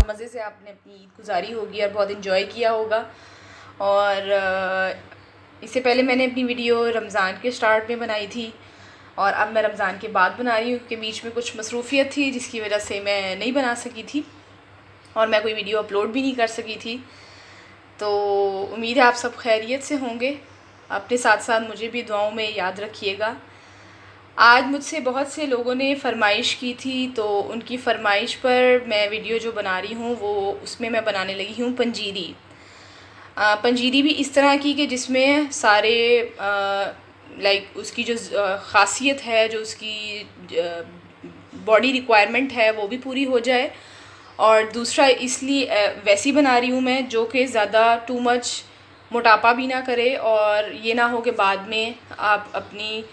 मज़े से आपने अपनी ईद गुजारी होगी और बहुत इन्जॉय किया होगा। और इससे पहले मैंने अपनी वीडियो रमज़ान के स्टार्ट में बनाई थी और अब मैं रमज़ान के बाद बना रही हूँ क्योंकि बीच में कुछ मसरूफ़ियत थी जिसकी वजह से मैं नहीं बना सकी थी और मैं कोई वीडियो अपलोड भी नहीं कर सकी थी। तो उम्मीद है आप सब खैरियत से होंगे। अपने साथ साथ मुझे भी दुआओं में याद रखिएगा। आज मुझसे बहुत से लोगों ने फ़रमाइश की थी, तो उनकी फ़रमाइश पर मैं वीडियो जो बना रही हूँ वो उसमें मैं बनाने लगी हूँ पंजीरी। पंजीरी भी इस तरह की कि जिसमें सारे लाइक उसकी जो ख़ासियत है, जो उसकी बॉडी रिक्वायरमेंट है वो भी पूरी हो जाए। और दूसरा इसलिए वैसी बना रही हूँ मैं जो कि ज़्यादा टू मच मोटापा भी ना करे और ये ना हो कि बाद में आप अपनी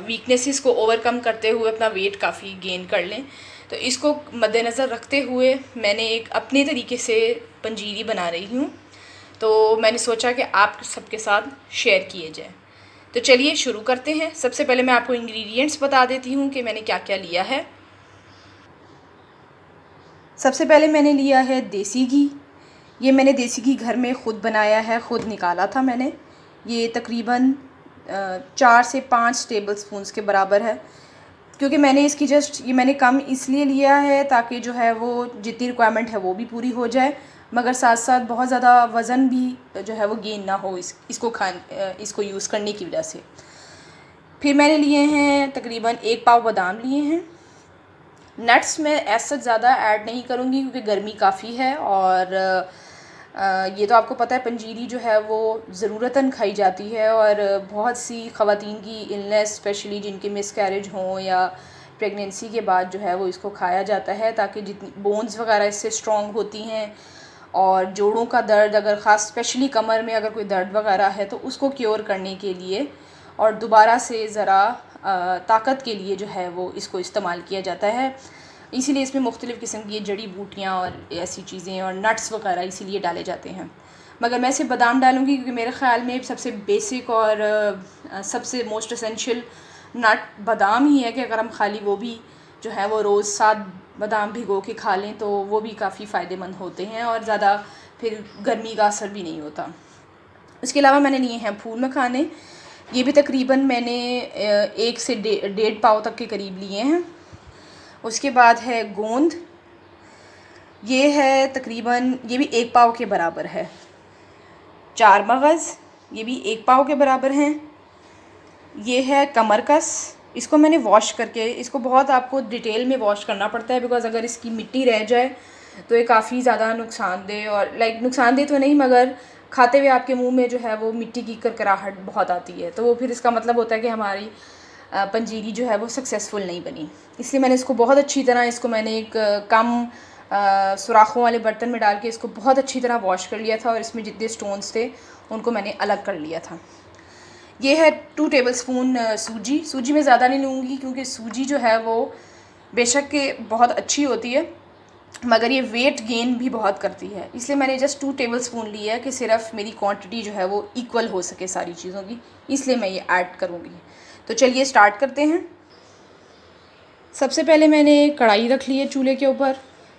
वीकनेसेस को ओवरकम करते हुए अपना वेट काफ़ी गेन कर लें। तो इसको मद्देनज़र रखते हुए मैंने एक अपने तरीके से पंजीरी बना रही हूँ, तो मैंने सोचा कि आप सबके साथ शेयर किए जाए। तो चलिए शुरू करते हैं। सबसे पहले मैं आपको इंग्रेडिएंट्स बता देती हूँ कि मैंने क्या क्या लिया है। सबसे पहले मैंने लिया है देसी घी। ये मैंने देसी घी घर में ख़ुद बनाया है, ख़ुद निकाला था मैंने। ये तकरीबन 4 से 5 टेबल स्पून्स के बराबर है, क्योंकि मैंने इसकी ये मैंने कम इसलिए लिया है ताकि जो है वो जितनी रिक्वायरमेंट है वो भी पूरी हो जाए, मगर साथ साथ बहुत ज़्यादा वज़न भी जो है वो गेन ना हो इसको यूज़ करने की वजह से। फिर मैंने लिए हैं तकरीबन 1 पाव बादाम लिए हैं। नट्स मैं ऐसा ज़्यादा ऐड नहीं करूँगी क्योंकि गर्मी काफ़ी है और ये तो आपको पता है पंजीरी जो है वो ज़रूरतन खाई जाती है और बहुत सी ख़वातीन की इलनेस, स्पेशली जिनके मिसकैरेज हों या प्रेगनेंसी के बाद जो है वो इसको खाया जाता है ताकि जितनी बोन्स वगैरह इससे स्ट्रॉन्ग होती हैं और जोड़ों का दर्द, अगर ख़ास स्पेशली कमर में अगर कोई दर्द वगैरह है तो उसको क्योर करने के लिए और दोबारा से ज़रा ताकत के लिए जो है वो इसको इस्तेमाल किया जाता है। इसीलिए इसमें मुख्तलिफ़ किस्म की जड़ी बूटियाँ और ऐसी चीज़ें और नट्स वगैरह इसीलिए डाले जाते हैं। मगर मैं सिर्फ बादाम डालूँगी क्योंकि मेरे ख़्याल में सबसे बेसिक और सबसे मोस्ट एसेंशियल नट बादाम ही है कि अगर हम खाली वो भी जो है वो रोज़ 7 बादाम भिगो के खा लें तो वो भी काफ़ी फ़ायदेमंद होते हैं और ज़्यादा फिर गर्मी का असर भी नहीं होता। इसके अलावा मैंने लिए हैं फूल मखाने। ये भी तकरीबन मैंने 1 से 1.5 पाव तक के करीब लिए हैं। उसके बाद है गोंद, ये है तकरीबन ये भी 1 पाव के बराबर है। 4 मगज़, ये भी 1 पाव के बराबर हैं। ये है कमरकस, इसको मैंने वॉश करके, इसको बहुत आपको डिटेल में वॉश करना पड़ता है बिकॉज़ अगर इसकी मिट्टी रह जाए तो ये काफ़ी ज़्यादा नुकसानदेह और नुकसानदेह तो नहीं मगर खाते हुए आपके मुंह में जो है वो मिट्टी की करकराहट बहुत आती है, तो वो फिर इसका मतलब होता है कि हमारी पंजीरी जो है वो सक्सेसफुल नहीं बनी। इसलिए मैंने इसको बहुत अच्छी तरह मैंने एक कम सुराखों वाले बर्तन में डाल के इसको बहुत अच्छी तरह वॉश कर लिया था और इसमें जितने स्टोन्स थे उनको मैंने अलग कर लिया था। ये है 2 टेबल स्पून सूजी मैं ज़्यादा नहीं लूँगी क्योंकि सूजी जो है वो बेशक के बहुत अच्छी होती है मगर ये वेट गेन भी बहुत करती है, इसलिए मैंने जस्ट 2 टेबल स्पून लिया है कि सिर्फ मेरी क्वांटिटी जो है वो इक्वल हो सके सारी चीज़ों की, इसलिए मैं ये ऐड करूँगी। तो चलिए स्टार्ट करते हैं। सबसे पहले मैंने कढ़ाई रख ली है चूल्हे के ऊपर,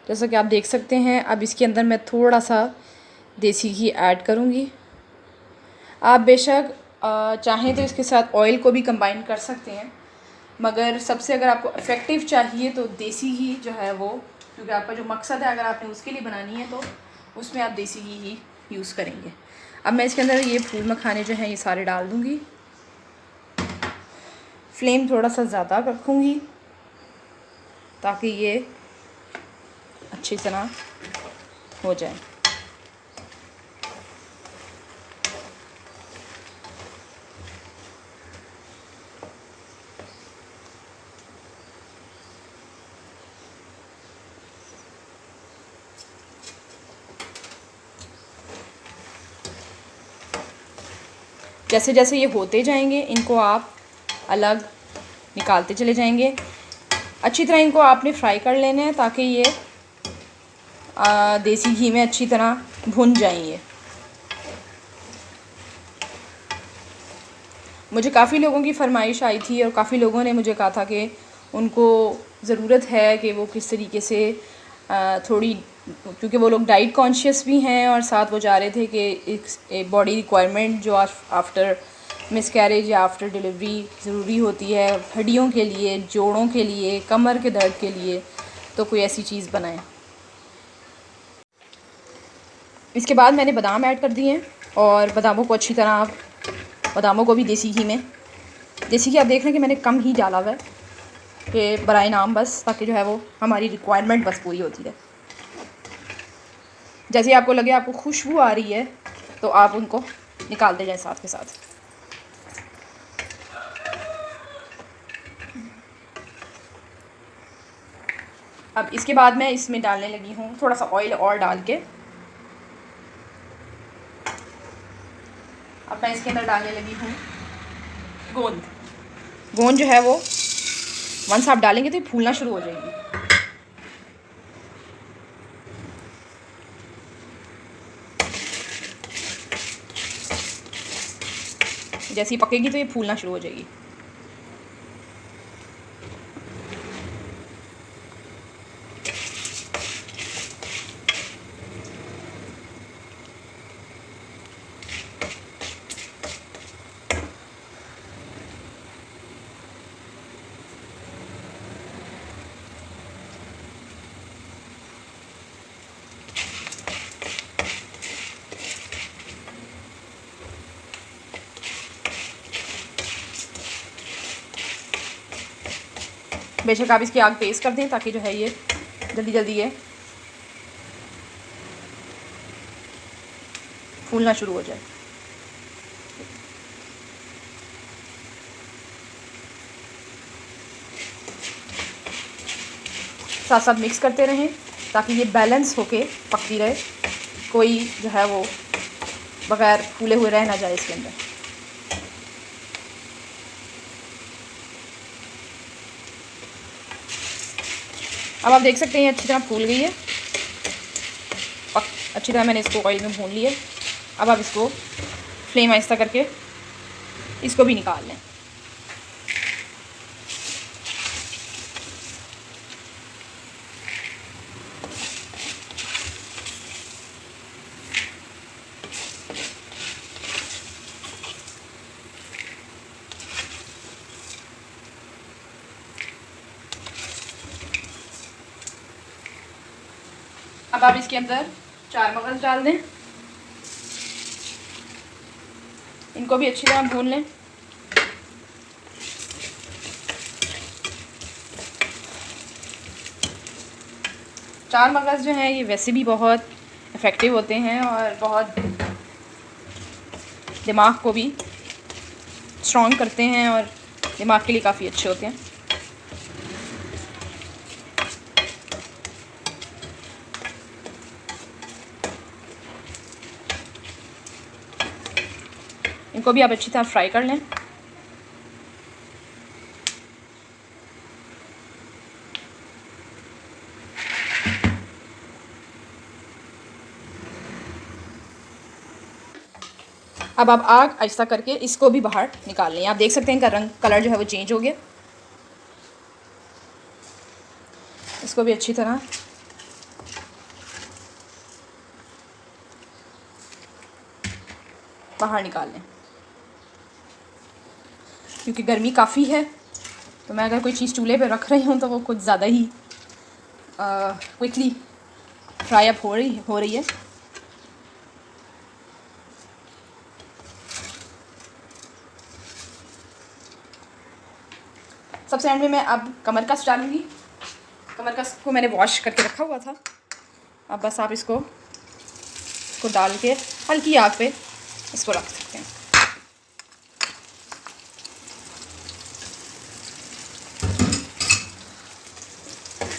जैसा कि आप देख सकते हैं। अब इसके अंदर मैं थोड़ा सा देसी घी ऐड करूँगी। आप बेशक चाहें तो इसके साथ ऑयल को भी कंबाइन कर सकते हैं, मगर सबसे अगर आपको इफ़ेक्टिव चाहिए तो देसी घी जो है वो, क्योंकि आपका जो मकसद है अगर आपने उसके लिए बनानी है तो उसमें आप देसी घी ही यूज़ करेंगे। अब मैं इसके अंदर ये फूल मखाने जो हैं ये सारे डाल दूँगी। फ्लेम थोड़ा सा ज़्यादा रखूँगी ताकि ये अच्छी तरह हो जाए। जैसे जैसे ये होते जाएंगे इनको आप अलग निकालते चले जाएंगे। अच्छी तरह इनको आपने फ्राई कर लेना है ताकि ये देसी घी में अच्छी तरह भुन जाएंगे। मुझे काफ़ी लोगों की फ़रमाइश आई थी और काफ़ी लोगों ने मुझे कहा था कि उनको ज़रूरत है कि वो किस तरीके से थोड़ी, क्योंकि वो लोग डाइट कॉन्शियस भी हैं और साथ वो चाह रहे थे कि एक बॉडी रिक्वायरमेंट जो आफ्टर मिसकैरेज या आफ्टर डिलीवरी ज़रूरी होती है हड्डियों के लिए, जोड़ों के लिए, कमर के दर्द के लिए, तो कोई ऐसी चीज़ बनाएं। इसके बाद मैंने बादाम ऐड कर दिए हैं और बादामों को अच्छी तरह, बादामों को भी देसी घी में, देसी घी आप देख रहे हैं कि मैंने कम ही डाला हुआ है कि बराए नाम, बस ताकि जो है वो हमारी रिक्वायरमेंट बस पूरी होती है। जैसे आपको लगे आपको खुशबू आ रही है तो आप उनको निकालते जाएं साथ के साथ। अब इसके बाद मैं इसमें डालने लगी हूँ थोड़ा सा ऑयल और डाल के, अब मैं इसके अंदर डालने लगी हूँ गोंद। गोंद जो है वो वंस आप डालेंगे तो ये फूलना शुरू हो जाएगी। जैसे ही पकेगी तो ये फूलना शुरू हो जाएगी। बेशक आप इसकी आग तेज़ कर दें ताकि जो है ये जल्दी जल्दी ये फूलना शुरू हो जाए। साथ साथ मिक्स करते रहें ताकि ये बैलेंस होके पकती रहे, कोई जो है वो बग़ैर फूले हुए रह ना जाए इसके अंदर। अब आप देख सकते हैं अच्छी तरह फूल गई है, अच्छी तरह मैंने इसको ऑयल में भून लिया। अब आप इसको फ्लेम आहिस्ता करके इसको भी निकाल लें। अब आप इसके अंदर 4 मगज़ डाल दें, इनको भी अच्छी तरह भून लें। चार मगज़ जो हैं ये वैसे भी बहुत इफ़ेक्टिव होते हैं और बहुत दिमाग को भी स्ट्रॉन्ग करते हैं और दिमाग के लिए काफ़ी अच्छे होते हैं। इनको भी आप अच्छी तरह फ्राई कर लें। अब आप आग आहिस्ता करके इसको भी बाहर निकाल लें। आप देख सकते हैं इनका रंग, कलर जो है वो चेंज हो गया। इसको भी अच्छी तरह बाहर निकाल लें। क्योंकि गर्मी काफ़ी है तो मैं अगर कोई चीज़ चूल्हे पे रख रही हूँ तो वो कुछ ज़्यादा ही क्विकली फ्राई अप हो रही है। सबसे एंड में मैं अब कमरकस डालूँगी। कमरकस को मैंने वॉश करके रखा हुआ था। अब बस आप इसको डाल के हल्की आग पे इसको रख सकते हैं।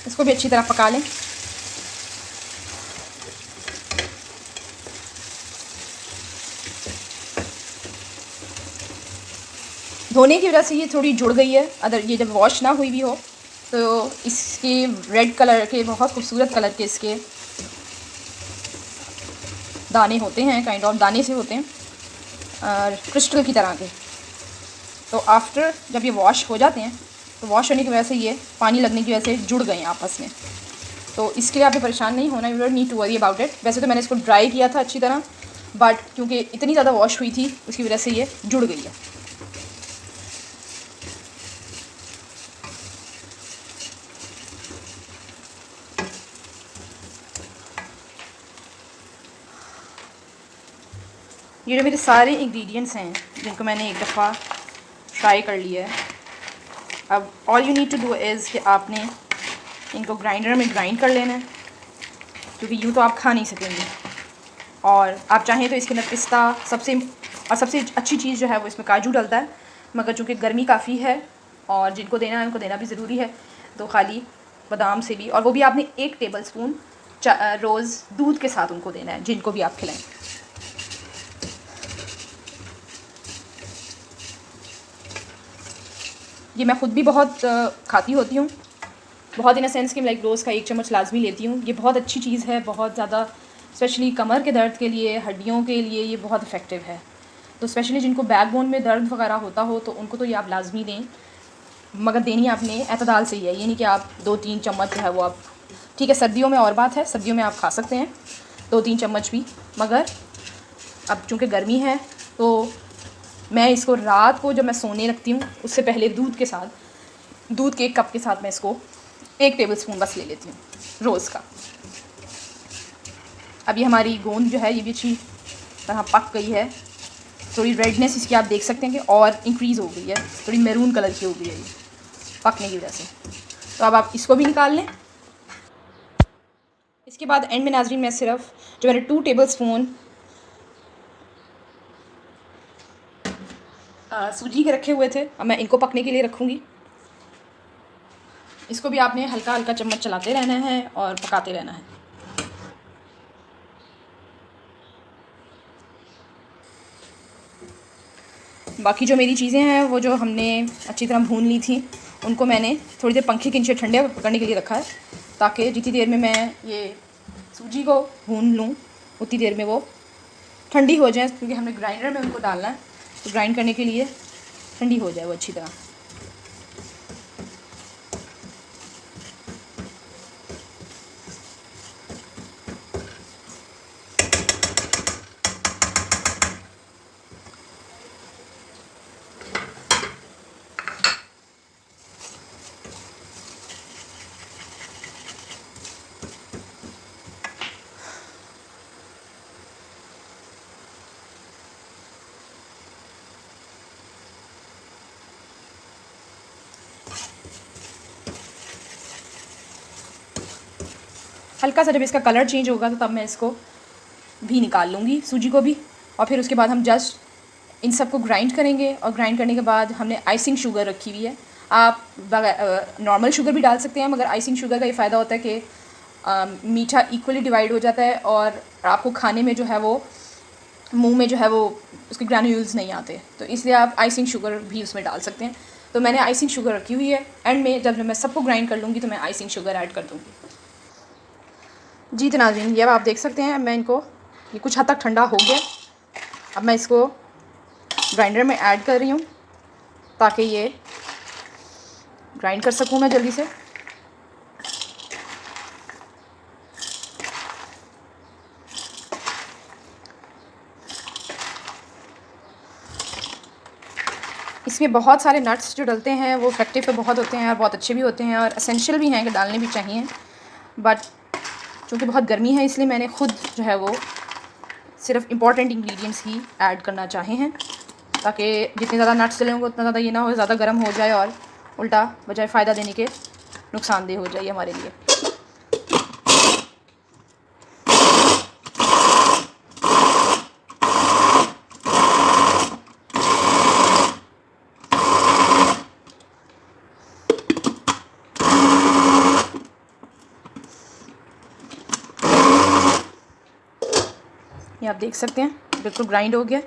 इसको भी अच्छी तरह पका लें। धोने की वजह से ये थोड़ी जुड़ गई है, अगर ये जब वॉश ना हुई भी हो तो इसके रेड कलर के, बहुत खूबसूरत कलर के इसके दाने होते हैं, काइंड ऑफ दाने से होते हैं और क्रिस्टल की तरह के। तो आफ्टर जब ये वॉश हो जाते हैं तो वॉश होने की वजह से ये पानी लगने की वजह से जुड़ गए हैं आपस में। तो इसके लिए आपको परेशान नहीं होना, you don't need to worry about it. वैसे तो मैंने इसको ड्राई किया था अच्छी तरह, बट क्योंकि इतनी ज़्यादा वॉश हुई थी उसकी वजह से ये जुड़ गई है। ये जो मेरे सारे इंग्रेडिएंट्स हैं जिनको मैंने एक दफ़ा फ्राई कर लिया है, अब all you need to do is कि आपने इनको ग्राइंडर में ग्राइंड कर लेना है, क्योंकि यूँ तो आप खा नहीं सकेंगे। और आप चाहें तो इसके अंदर पिस्ता सबसे अच्छी चीज़ जो है वो इसमें काजू डलता है, मगर चूँकि गर्मी काफ़ी है और जिनको देना है उनको देना भी ज़रूरी है, तो खाली बादाम से भी, और वो भी आपने 1 टेबल स्पून रोज़ दूध के साथ उनको देना है जिनको भी आप खिलाएं। ये मैं ख़ुद भी बहुत खाती होती हूँ, बहुत इन अ सेंस कि लाइक रोज़ का 1 चम्मच लाजमी लेती हूँ। ये बहुत अच्छी चीज़ है, बहुत ज़्यादा, स्पेशली कमर के दर्द के लिए, हड्डियों के लिए ये बहुत इफ़ेक्टिव है। तो स्पेशली जिनको बैकबोन में दर्द वगैरह होता हो तो उनको तो ये आप लाजमी दें, मगर देनी आपने एतदाल से ही है, ये नहीं कि आप 2-3 चम्मच जो है वो आप, ठीक है सर्दियों में और बात है, सर्दियों में आप खा सकते हैं 2-3 चम्मच भी, मगर अब चूँकि गर्मी है तो मैं इसको रात को जब मैं सोने लगती हूँ उससे पहले दूध के 1 कप के साथ मैं इसको 1 टेबल स्पून बस ले लेती हूँ रोज़ का। अब ये हमारी गोंद जो है ये भी अच्छी तरह पक गई है, थोड़ी रेडनेस इसकी आप देख सकते हैं कि और इंक्रीज़ हो गई है, थोड़ी मैरून कलर की हो गई है ये पकने की वजह से। तो अब आप इसको भी निकाल लें। इसके बाद एंड में नाज़रीन मैं सिर्फ जो मैंने 2 टेबल स्पून सूजी के रखे हुए थे, अब मैं इनको पकने के लिए रखूँगी। इसको भी आपने हल्का हल्का चम्मच चलाते रहना है और पकाते रहना है। बाकी जो मेरी चीज़ें हैं वो जो हमने अच्छी तरह भून ली थी उनको मैंने थोड़ी देर पंखे के नीचे ठंडे करने के लिए रखा है, ताकि जितनी देर में मैं ये सूजी को भून लूँ उतनी देर में वो ठंडी हो जाए, क्योंकि हमने ग्राइंडर में उनको डालना है, तो ग्राइंड करने के लिए ठंडी हो जाए वो अच्छी तरह। हल्का सा जब इसका कलर चेंज होगा तो तब मैं इसको भी निकाल लूँगी, सूजी को भी, और फिर उसके बाद हम जस्ट इन सब को ग्राइंड करेंगे। और ग्राइंड करने के बाद हमने आइसिंग शुगर रखी हुई है, आप नॉर्मल शुगर भी डाल सकते हैं, मगर आइसिंग शुगर का ये फ़ायदा होता है कि मीठा इक्वली डिवाइड हो जाता है और आपको खाने में जो है वो मुंह में जो है वो उसके ग्रैन्यूल्स नहीं आते, तो इसलिए आप आइसिंग शुगर भी उसमें डाल सकते हैं। तो मैंने आइसिंग शुगर रखी हुई है, एंड में जब मैं सबको ग्राइंड कर लूँगी तो मैं आइसिंग शुगर ऐड कर दूँगी। जी तो नाज़रीन ये अब आप देख सकते हैं, मैं इनको ये कुछ हद तक ठंडा हो गया, अब मैं इसको ग्राइंडर में ऐड कर रही हूँ ताकि ये ग्राइंड कर सकूँ मैं जल्दी से। इसमें बहुत सारे नट्स जो डलते हैं वो इफेक्टिव तो बहुत होते हैं और बहुत अच्छे भी होते हैं और एसेंशियल भी हैं कि डालने भी चाहिए, बट चूँकि बहुत गर्मी है इसलिए मैंने ख़ुद जो है वो सिर्फ इम्पॉर्टेंट इंग्रेडिएंट्स ही ऐड करना चाहे हैं, ताकि जितने ज़्यादा नट्स डले होंगे उतना ज़्यादा ये ना हो ज़्यादा गर्म हो जाए और उल्टा बजाय फ़ायदा देने के नुकसानदेह हो जाए हमारे लिए। ये आप देख सकते हैं बिल्कुल ग्राइंड हो गया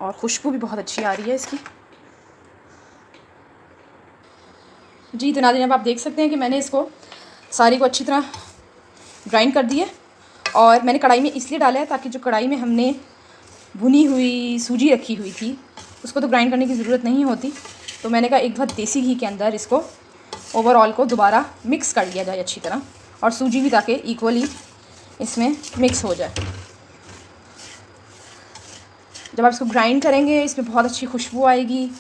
और खुशबू भी बहुत अच्छी आ रही है इसकी। जी तो नाज़रीन अब आप देख सकते हैं कि मैंने इसको सारी को अच्छी तरह ग्राइंड कर दिया, और मैंने कढ़ाई में इसलिए डाला है ताकि जो कढ़ाई में हमने भुनी हुई सूजी रखी हुई थी उसको तो ग्राइंड करने की ज़रूरत नहीं होती, तो मैंने कहा एक बार देसी घी के अंदर इसको ओवरऑल को दोबारा मिक्स कर लिया जाए अच्छी तरह, और सूजी भी ताकि इक्वली इसमें मिक्स हो जाए। जब आप इसको ग्राइंड करेंगे इसमें बहुत अच्छी खुशबू आएगी,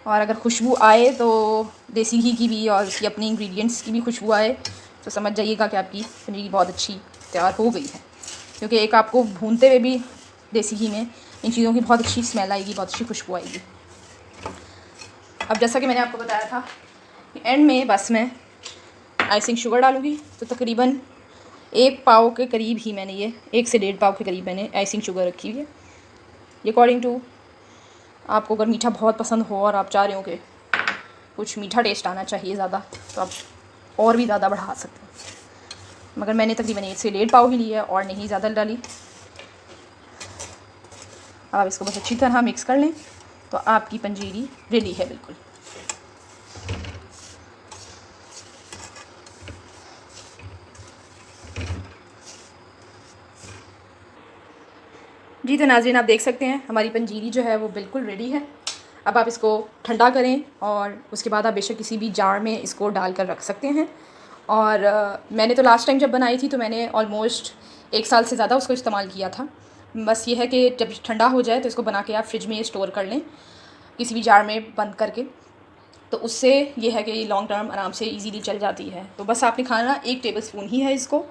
और अगर खुशबू आए तो देसी घी की भी और उसकी अपनी इंग्रेडिएंट्स की भी खुशबू आए तो समझ जाइएगा कि आपकी पनीर बहुत अच्छी तैयार हो गई है, क्योंकि एक आपको भूनते हुए भी देसी घी में इन चीज़ों की बहुत अच्छी स्मेल आएगी, बहुत अच्छी खुशबू आएगी। अब जैसा कि मैंने आपको बताया था कि एंड में बस मैं आइसिंग शुगर डालूँगी, तो तकरीबन 1 पाव के करीब ही मैंने ये 1 से 1.5 पाव के करीब मैंने आइसिंग शुगर रखी हुई है। ये अकॉर्डिंग टू आपको अगर मीठा बहुत पसंद हो और आप चाह रहे हो कि कुछ मीठा टेस्ट आना चाहिए ज़्यादा, तो आप और भी ज़्यादा बढ़ा सकते हैं, मगर मैंने तकरीबन 1 से 1.5 पाव ही लिया है और नहीं ज़्यादा डाली। अब आप इसको बस अच्छी तरह मिक्स कर लें तो आपकी पंजीरी रेडी है बिल्कुल। जी तो नाज़रीन, आप देख सकते हैं हमारी पंजीरी जो है वो बिल्कुल रेडी है। अब आप इसको ठंडा करें और उसके बाद आप बेशक किसी भी जार में इसको डाल कर रख सकते हैं। और मैंने तो लास्ट टाइम जब बनाई थी तो मैंने ऑलमोस्ट 1 साल से ज़्यादा उसको इस्तेमाल किया था। बस ये है कि जब ठंडा हो जाए तो इसको बना के आप फ्रिज में स्टोर कर लें किसी भी जार में बंद करके, तो उससे ये है कि ये लॉन्ग टर्म आराम से इजीली चल जाती है। तो बस आपने खाना 1 टेबल स्पून ही है इसको,